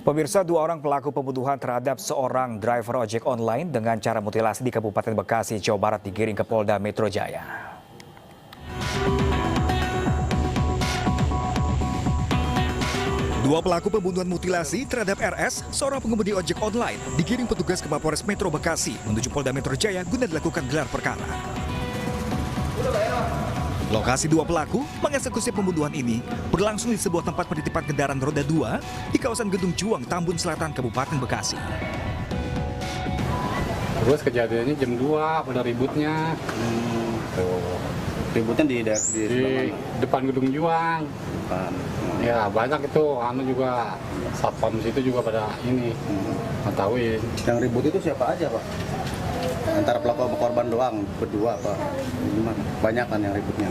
Pemirsa, dua orang pelaku pembunuhan terhadap seorang driver ojek online dengan cara mutilasi di Kabupaten Bekasi, Jawa Barat digiring ke Polda Metro Jaya. Dua pelaku pembunuhan mutilasi terhadap RS, seorang pengemudi ojek online, digiring petugas ke Mapolres Metro Bekasi menuju Polda Metro Jaya guna dilakukan gelar perkara. Lokasi dua pelaku mengeksekusi pembunuhan ini berlangsung di sebuah tempat penitipan kendaraan roda 2 di kawasan Gedung Juang, Tambun Selatan, Kabupaten Bekasi. Terus kejadiannya jam 2 pada ributnya. Ributnya di depan Gedung Juang. Ya banyak itu, juga satpam situ juga pada ini ngetahuin. Yang ribut itu siapa aja, Pak? Antara pelaku sama korban doang, berdua, Pak? Gimana? Banyak kan yang ributnya?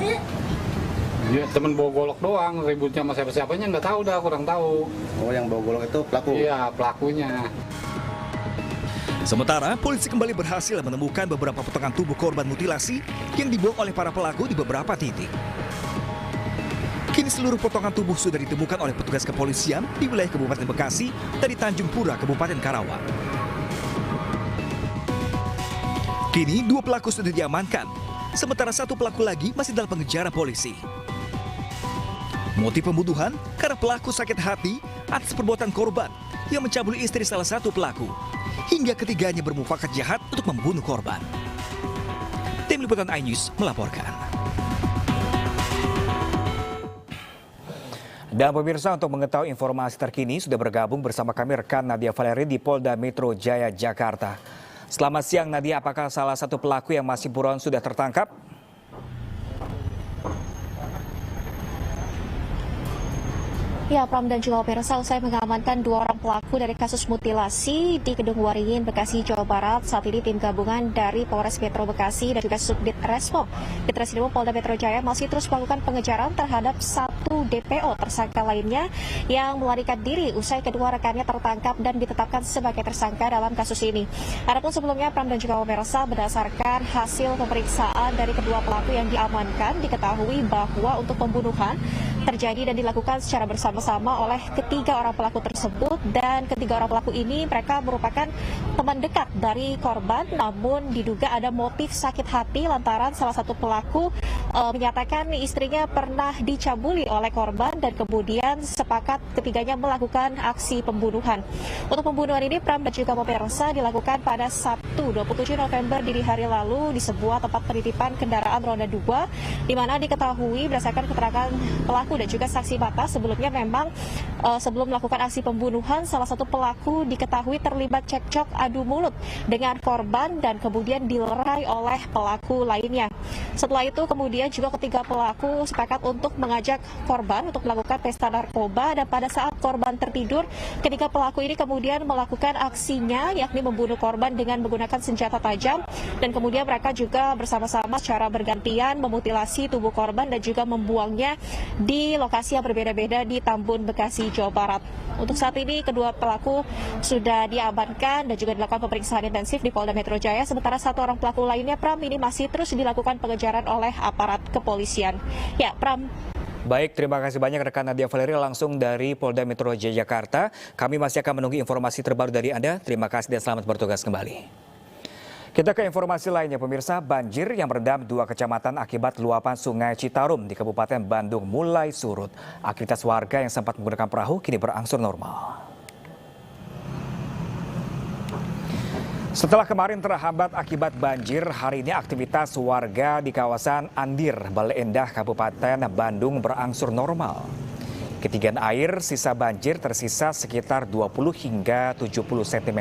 Iya, temen bawa golok doang, ributnya sama siapa-siapanya nggak tahu dah, kurang tahu. Oh, yang bawa golok itu pelaku? Iya, pelakunya. Sementara, polisi kembali berhasil menemukan beberapa potongan tubuh korban mutilasi yang dibuang oleh para pelaku di beberapa titik. Kini seluruh potongan tubuh sudah ditemukan oleh petugas kepolisian di wilayah Kabupaten Bekasi dari Tanjung Pura, Kabupaten Karawang. Kini dua pelaku sudah diamankan, sementara satu pelaku lagi masih dalam pengejaran polisi. Motif pembunuhan karena pelaku sakit hati atas perbuatan korban yang mencabuli istri salah satu pelaku, hingga ketiganya bermufakat jahat untuk membunuh korban. Tim Liputan iNews melaporkan. Dan pemirsa, untuk mengetahui informasi terkini sudah bergabung bersama kami rekan Nadia Valeri di Polda Metro Jaya, Jakarta. Selamat siang Nadia, apakah salah satu pelaku yang masih buron sudah tertangkap? Ya, Pram dan juga pemirsa, usai mengamankan dua orang pelaku dari kasus mutilasi di Gedung Waringin, Bekasi, Jawa Barat. Saat ini tim gabungan dari Polres Metro Bekasi dan juga Subdit Resmob Ditreskrimum Polda Metro Jaya masih terus melakukan pengejaran terhadap satu DPO tersangka lainnya yang melarikan diri usai kedua rekannya tertangkap dan ditetapkan sebagai tersangka dalam kasus ini. Adapun sebelumnya, Pram dan juga pemirsa, berdasarkan hasil pemeriksaan dari kedua pelaku yang diamankan, diketahui bahwa untuk pembunuhan terjadi dan dilakukan secara bersama-sama oleh ketiga orang pelaku tersebut, dan ketiga orang pelaku ini mereka merupakan teman dekat dari korban, namun diduga ada motif sakit hati lantaran salah satu pelaku menyatakan istrinya pernah dicabuli oleh korban dan kemudian sepakat ketiganya melakukan aksi pembunuhan. Untuk pembunuhan ini, Pram dan juga pemirsa, dilakukan pada Sabtu 27 November dini hari lalu di sebuah tempat penitipan kendaraan roda 2, di mana diketahui berdasarkan keterangan pelaku dan juga saksi mata sebelumnya memang sebelum melakukan aksi pembunuhan, salah satu pelaku diketahui terlibat cekcok adu mulut dengan korban dan kemudian dilerai oleh pelaku lainnya. Setelah itu kemudian juga ketiga pelaku sepakat untuk mengajak korban untuk melakukan pesta narkoba, dan pada saat korban tertidur, ketiga pelaku ini kemudian melakukan aksinya, yakni membunuh korban dengan menggunakan senjata tajam, dan kemudian mereka juga bersama-sama secara bergantian memutilasi tubuh korban dan juga membuangnya di lokasi yang berbeda-beda di Tambun, Bekasi, Jawa Barat. Untuk saat ini kedua pelaku sudah diamankan dan juga dilakukan pemeriksaan intensif di Polda Metro Jaya, sementara satu orang pelaku lainnya, Pram, ini masih terus dilakukan pengejaran oleh aparat kepolisian. Ya, Pram. Baik, terima kasih banyak rekan Nadia Valeri langsung dari Polda Metro Jaya, Jakarta. Kami masih akan menunggu informasi terbaru dari Anda. Terima kasih dan selamat bertugas kembali. Kita ke informasi lainnya, pemirsa. Banjir yang merendam dua kecamatan akibat luapan Sungai Citarum di Kabupaten Bandung mulai surut. Aktivitas warga yang sempat menggunakan perahu kini berangsur normal. Setelah kemarin terhambat akibat banjir, hari ini aktivitas warga di kawasan Andir, Bale Endah, Kabupaten Bandung berangsur normal. Ketinggian air sisa banjir tersisa sekitar 20 hingga 70 cm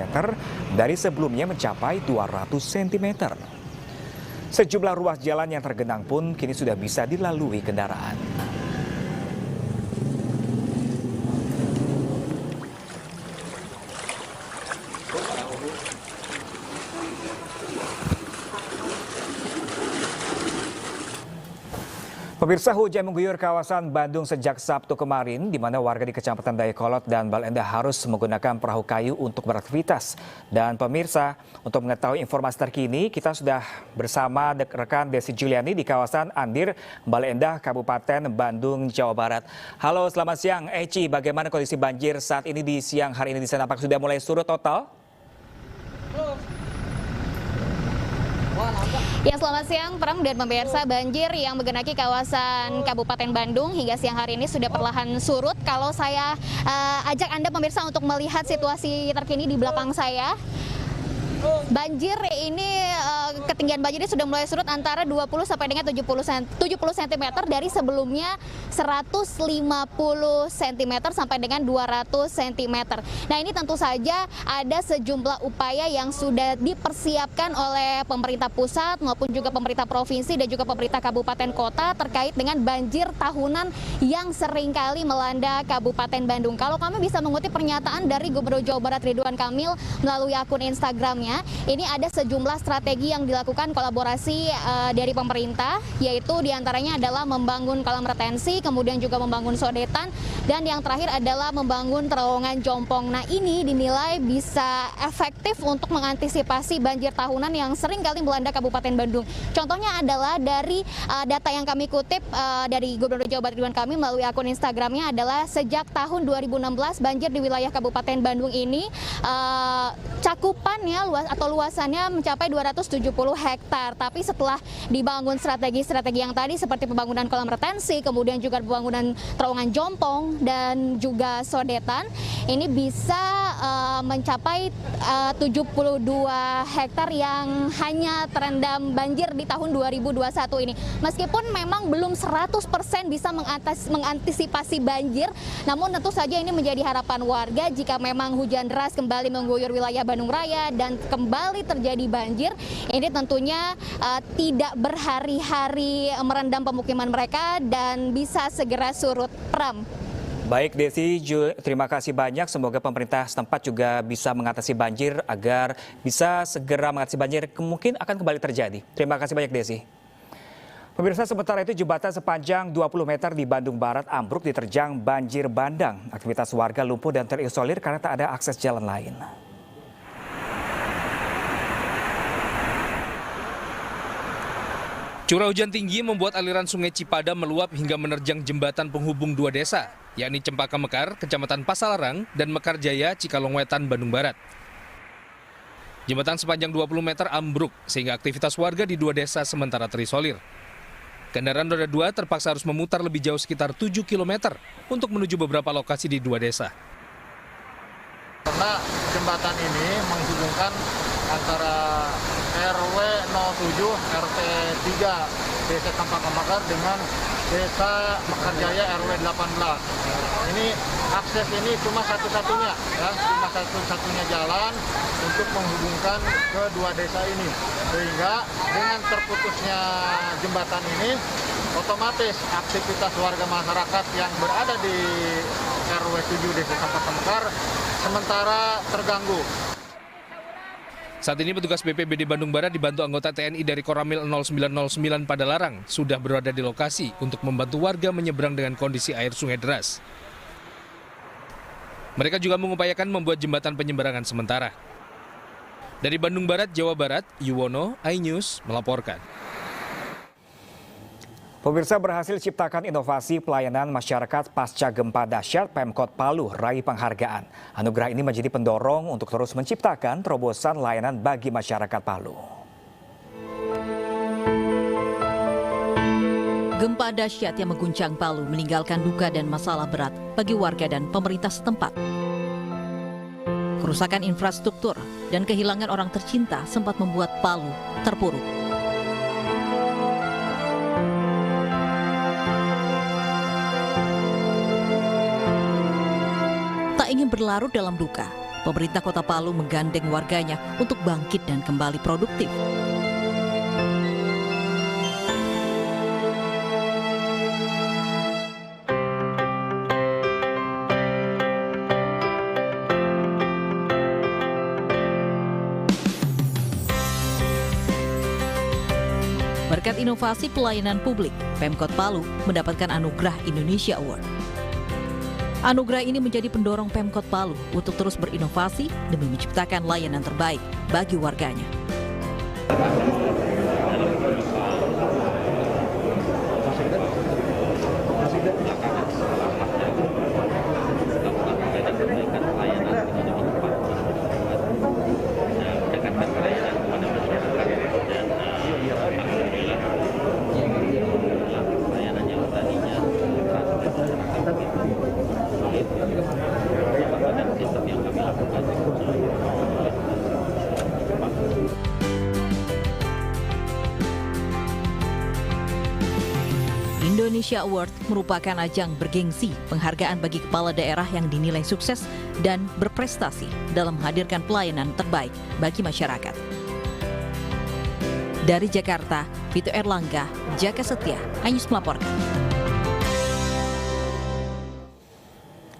dari sebelumnya mencapai 200 cm. Sejumlah ruas jalan yang tergenang pun kini sudah bisa dilalui kendaraan. Pemirsa, hujan mengguyur kawasan Bandung sejak Sabtu kemarin, di mana warga di Kecamatan Dayakolot dan Baleendah harus menggunakan perahu kayu untuk beraktivitas. Dan pemirsa, untuk mengetahui informasi terkini, kita sudah bersama rekan Desi Juliani di kawasan Andir, Baleendah, Kabupaten Bandung, Jawa Barat. Halo, selamat siang. Eci, bagaimana kondisi banjir saat ini di siang hari ini di sana? Apakah sudah mulai surut total? Ya, selamat siang, Pram dan pemirsa. Banjir yang menggenangi kawasan Kabupaten Bandung hingga siang hari ini sudah perlahan surut. Kalau saya ajak Anda pemirsa untuk melihat situasi terkini di belakang saya. Banjir ini, ketinggian banjir ini sudah mulai surut antara 20 sampai dengan 70 cm dari sebelumnya 150 cm sampai dengan 200 cm. Nah, ini tentu saja ada sejumlah upaya yang sudah dipersiapkan oleh pemerintah pusat maupun juga pemerintah provinsi dan juga pemerintah kabupaten kota terkait dengan banjir tahunan yang seringkali melanda Kabupaten Bandung. Kalau kami bisa mengutip pernyataan dari Gubernur Jawa Barat Ridwan Kamil melalui akun Instagramnya, ini ada sejumlah strategi yang dilakukan kolaborasi dari pemerintah, yaitu diantaranya adalah membangun kolam retensi, kemudian juga membangun sodetan, dan yang terakhir adalah membangun terowongan jompong. Nah, ini dinilai bisa efektif untuk mengantisipasi banjir tahunan yang sering kali melanda Kabupaten Bandung. Contohnya adalah dari data yang kami kutip dari Gubernur Jawa Barat Ridwan Kamil melalui akun Instagramnya adalah sejak tahun 2016 banjir di wilayah Kabupaten Bandung ini cakupannya luasannya mencapai 270 hektar. Tapi setelah dibangun strategi-strategi yang tadi seperti pembangunan kolam retensi, kemudian juga pembangunan terowongan jompong dan juga sodetan, ini bisa mencapai 72 hektar yang hanya terendam banjir di tahun 2021 ini. Meskipun memang belum 100% bisa mengantisipasi banjir, namun tentu saja ini menjadi harapan warga jika memang hujan deras kembali mengguyur wilayah Bandung Raya dan kembali terjadi banjir, ini tentunya tidak berhari-hari merendam pemukiman mereka dan bisa segera surut. Pram. Baik Desi, terima kasih banyak. Semoga pemerintah setempat juga bisa mengatasi banjir agar bisa segera mengatasi banjir mungkin akan kembali terjadi. Terima kasih banyak Desi. Pemirsa, sementara itu jembatan sepanjang 20 meter di Bandung Barat ambruk diterjang banjir bandang. Aktivitas warga lumpuh dan terisolir karena tak ada akses jalan lain. Curah hujan tinggi membuat aliran Sungai Cipadam meluap hingga menerjang jembatan penghubung dua desa, yakni Cempaka Mekar, Kecamatan Pasalarang, dan Mekar Jaya, Cikalongwetan, Bandung Barat. Jembatan sepanjang 20 meter ambruk sehingga aktivitas warga di dua desa sementara terisolir. Kendaraan roda 2 terpaksa harus memutar lebih jauh sekitar 7 km untuk menuju beberapa lokasi di dua desa. Karena jembatan ini menghubungkan antara RW 07 RT 3 Desa Cempaka Mekar dengan Desa Mekar Jaya RW 18. Ini akses ini cuma satu-satunya, ya, cuma satu-satunya jalan untuk menghubungkan kedua desa ini. Sehingga dengan terputusnya jembatan ini, otomatis aktivitas warga masyarakat yang berada di RW 7 Desa Cempaka Mekar sementara terganggu. Saat ini petugas BPBD Bandung Barat dibantu anggota TNI dari Koramil 0909 Padalarang sudah berada di lokasi untuk membantu warga menyeberang dengan kondisi air sungai deras. Mereka juga mengupayakan membuat jembatan penyeberangan sementara. Dari Bandung Barat, Jawa Barat, Yuwono, iNews melaporkan. Pemirsa, berhasil ciptakan inovasi pelayanan masyarakat pasca gempa dahsyat, Pemkot Palu raih penghargaan. Anugerah ini menjadi pendorong untuk terus menciptakan terobosan layanan bagi masyarakat Palu. Gempa dahsyat yang mengguncang Palu meninggalkan duka dan masalah berat bagi warga dan pemerintah setempat. Kerusakan infrastruktur dan kehilangan orang tercinta sempat membuat Palu terpuruk. Tak ingin berlarut dalam duka, pemerintah Kota Palu menggandeng warganya untuk bangkit dan kembali produktif. Berkat inovasi pelayanan publik, Pemkot Palu mendapatkan anugerah Indonesia Award. Anugerah ini menjadi pendorong Pemkot Palu untuk terus berinovasi demi menciptakan layanan terbaik bagi warganya. Indonesia Award merupakan ajang bergengsi penghargaan bagi kepala daerah yang dinilai sukses dan berprestasi dalam menghadirkan pelayanan terbaik bagi masyarakat. Dari Jakarta, Vito Erlangga, Jaka Setia, Anyus melaporkan.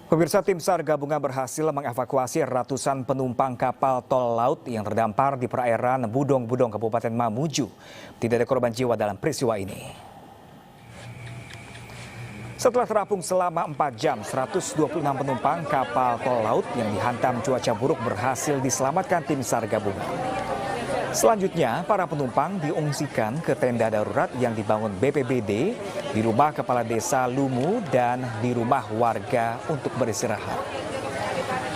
Pemirsa, tim SAR gabungan berhasil mengevakuasi ratusan penumpang kapal tol laut yang terdampar di perairan Budong-Budong, Kabupaten Mamuju. Tidak ada korban jiwa dalam peristiwa ini. Setelah terapung selama 4 jam, 126 penumpang kapal tol laut yang dihantam cuaca buruk berhasil diselamatkan tim SAR gabungan. Selanjutnya, para penumpang diungsikan ke tenda darurat yang dibangun BPBD di rumah kepala desa Lumu dan di rumah warga untuk beristirahat.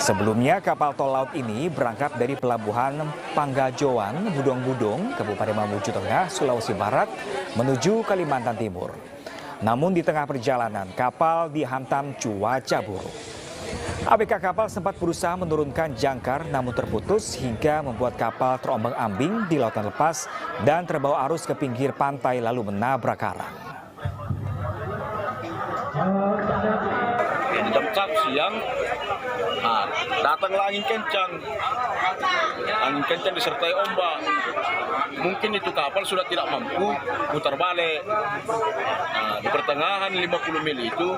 Sebelumnya, kapal tol laut ini berangkat dari pelabuhan Panggajoan, Budong-Budong, Kabupaten Mamuju Tengah, Sulawesi Barat, menuju Kalimantan Timur. Namun di tengah perjalanan, kapal dihantam cuaca buruk. ABK kapal sempat berusaha menurunkan jangkar namun terputus hingga membuat kapal terombang-ambing di lautan lepas dan terbawa arus ke pinggir pantai lalu menabrak karang. Jam 1 siang datanglah angin kencang disertai ombak. Mungkin itu kapal sudah tidak mampu putar balik. Di pertengahan 50 mil itu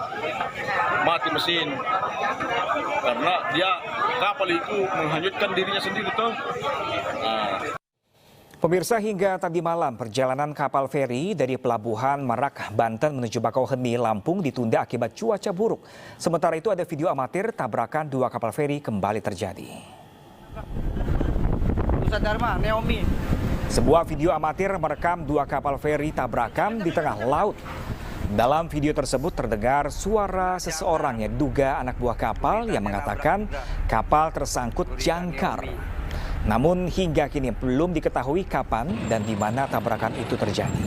mati mesin karena kapal itu menghanyutkan dirinya sendiri tuh. Pemirsa, hingga tadi malam perjalanan kapal feri dari Pelabuhan Merak, Banten menuju Bakauheni, Lampung ditunda akibat cuaca buruk. Sementara itu ada video amatir tabrakan 2 kapal feri kembali terjadi. Sebuah video amatir merekam 2 kapal feri tabrakan di tengah laut. Dalam video tersebut terdengar suara seseorang yang diduga anak buah kapal yang mengatakan kapal tersangkut jangkar. Namun hingga kini belum diketahui kapan dan di mana tabrakan itu terjadi.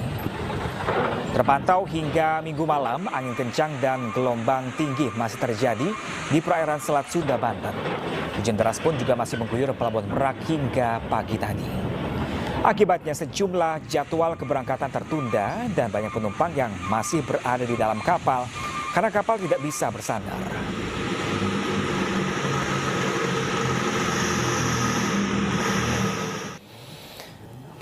Terpantau hingga Minggu malam angin kencang dan gelombang tinggi masih terjadi di perairan Selat Sunda, Banten. Hujan deras pun juga masih mengguyur Pelabuhan Merak hingga pagi tadi. Akibatnya sejumlah jadwal keberangkatan tertunda dan banyak penumpang yang masih berada di dalam kapal karena kapal tidak bisa bersandar.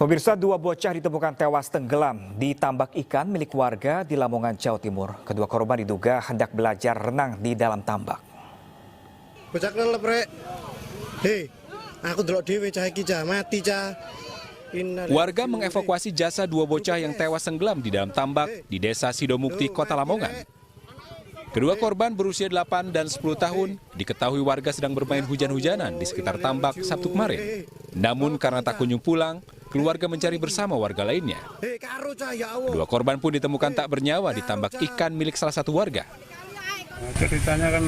Pemirsa, 2 bocah ditemukan tewas tenggelam di tambak ikan milik warga di Lamongan, Jawa Timur. Kedua korban diduga hendak belajar renang di dalam tambak. Bocah kelelep rek. Hei, aku delok dhewe cah iki cah mati cah. Warga mengevakuasi jasad 2 bocah yang tewas tenggelam di dalam tambak di Desa Sidomukti, Kota Lamongan. Kedua korban berusia 8 dan 10 tahun, diketahui warga sedang bermain hujan-hujanan di sekitar tambak Sabtu kemarin. Namun karena tak kunjung pulang, keluarga mencari bersama warga lainnya. Kedua korban pun ditemukan tak bernyawa di tambak ikan milik salah satu warga. Ceritanya kan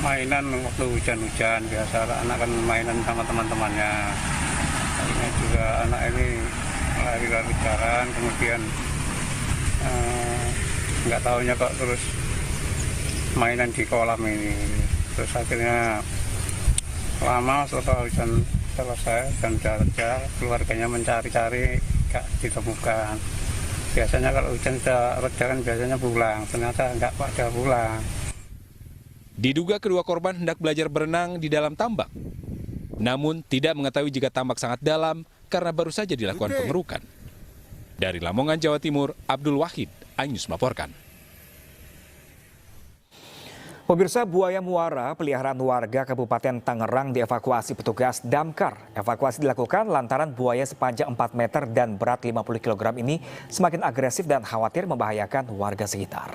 mainan waktu hujan-hujan, biasa anak kan mainan sama teman-temannya. Akhirnya juga anak ini lari-lari jalan, kemudian nggak tahunya kok terus mainan di kolam ini. Terus akhirnya lama setelah hujan selesai dan jarak keluarganya mencari-cari nggak ditemukan. Biasanya kalau hujan sudah reda kan biasanya pulang, ternyata nggak pada pulang. Diduga kedua korban hendak belajar berenang di dalam tambak. Namun tidak mengetahui jika tambak sangat dalam karena baru saja dilakukan pengerukan. Dari Lamongan, Jawa Timur, Abdul Wahid, Anyus melaporkan. Pemirsa, buaya muara peliharaan warga Kabupaten Tangerang dievakuasi petugas damkar. Evakuasi dilakukan lantaran buaya sepanjang 4 meter dan berat 50 kg ini semakin agresif dan khawatir membahayakan warga sekitar.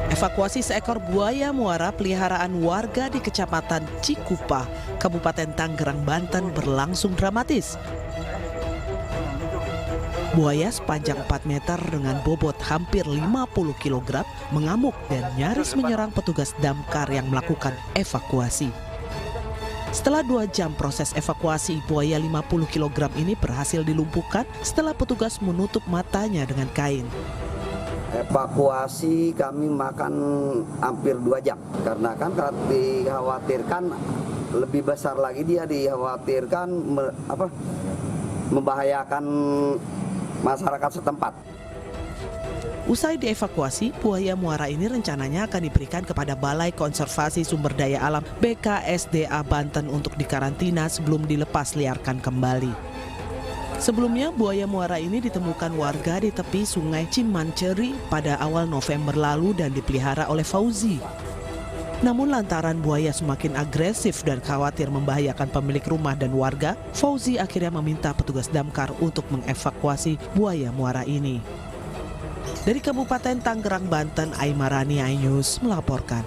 Evakuasi seekor buaya muara peliharaan warga di Kecamatan Cikupa, Kabupaten Tangerang, Banten berlangsung dramatis. Buaya sepanjang 4 meter dengan bobot hampir 50 kg mengamuk dan nyaris menyerang petugas damkar yang melakukan evakuasi. Setelah 2 jam proses evakuasi, buaya 50 kg ini berhasil dilumpuhkan setelah petugas menutup matanya dengan kain. Evakuasi kami makan hampir 2 jam karena kan dikhawatirkan lebih besar lagi, dia dikhawatirkan membahayakan masyarakat setempat. Usai dievakuasi, buaya muara ini rencananya akan diberikan kepada Balai Konservasi Sumber Daya Alam BKSDA Banten untuk dikarantina sebelum dilepas liarkan kembali. Sebelumnya, buaya muara ini ditemukan warga di tepi Sungai Cimanceri pada awal November lalu dan dipelihara oleh Fauzi. Namun lantaran buaya semakin agresif dan khawatir membahayakan pemilik rumah dan warga, Fauzi akhirnya meminta petugas damkar untuk mengevakuasi buaya muara ini. Dari Kabupaten Tangerang, Banten, Aimarani iNews melaporkan.